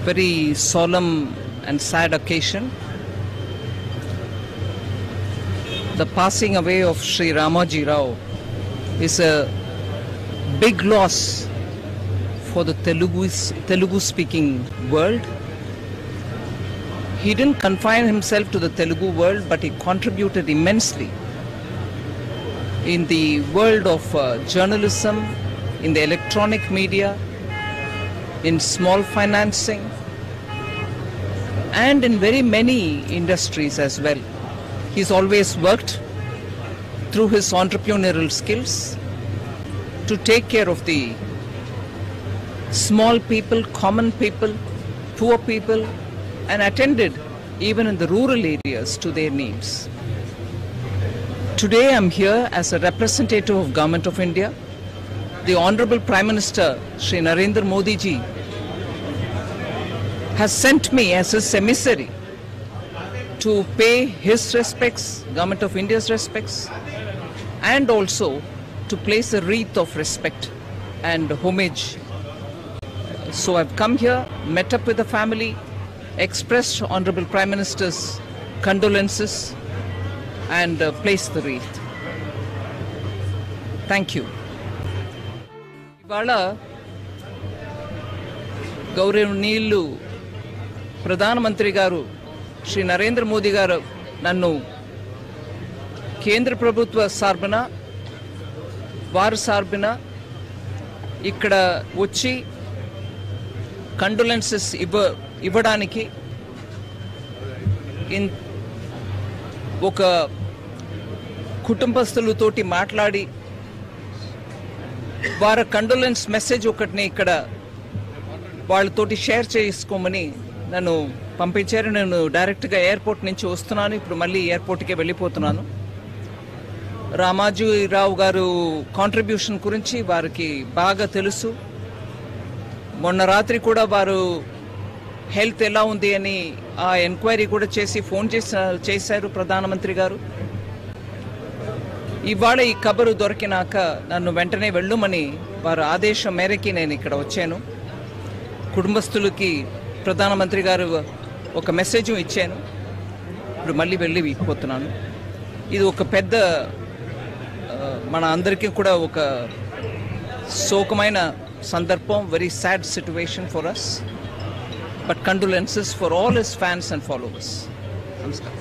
very solemn and sad occasion. The passing away of Sri Ramaji Rao is a big loss for the Telugu speaking world. He didn't confine himself to the Telugu world, but he contributed immensely in the world of journalism, in the electronic media, in small financing, and in very many industries as well. He's always worked through his entrepreneurial skills to take care of the small people, common people, poor people, and attended even in the rural areas to their needs. Today I'm here as a representative of Government of India. The Honorable Prime Minister Shri Narendra Modi ji has sent me as his emissary to pay his respects, Government of India's respects, and also to place a wreath of respect and homage. So I've come here, met up with the family, expressed Honorable Prime Minister's condolences, and placed the wreath. Thank you. ఇవాళ గౌరవనీయులు ప్రధానమంత్రి గారు శ్రీ నరేంద్ర మోదీ గారు నన్ను కేంద్ర ప్రభుత్వ సార్బన వారి సార్బన ఇక్కడ వచ్చి కండోలెన్సెస్ ఇవ్వడానికి ఒక కుటుంబస్తులతోటి మాట్లాడి వారి కండోలెన్స్ మెసేజ్ ఒకటిని ఇక్కడ వాళ్ళతోటి షేర్ చేసుకోమని నన్ను పంపించారు. నేను డైరెక్ట్గా ఎయిర్పోర్ట్ నుంచి వస్తున్నాను. ఇప్పుడు మళ్ళీ ఎయిర్పోర్ట్కే వెళ్ళిపోతున్నాను. రామాజీ రావు గారు కాంట్రిబ్యూషన్ గురించి వారికి బాగా తెలుసు. మొన్న రాత్రి కూడా వారు హెల్త్ ఎలా ఉంది అని ఆ ఎంక్వైరీ కూడా చేసి ఫోన్ చేశారు ప్రధానమంత్రి గారు. ఇవాళ ఈ కబరు దొరికినాక నన్ను వెంటనే వెళ్ళమని వారు ఆదేశం మేరకి నేను ఇక్కడ వచ్చాను. కుటుంబస్తులకి ప్రధానమంత్రి గారు ఒక మెసేజ్ ఇచ్చాను. ఇప్పుడు మళ్ళీ వెళ్ళిపోతున్నాను. ఇది ఒక పెద్ద మన అందరికీ కూడా ఒక శోకమైన సందర్భం, very sad situation for us, but condolences for all his fans and followers. నమస్కారం.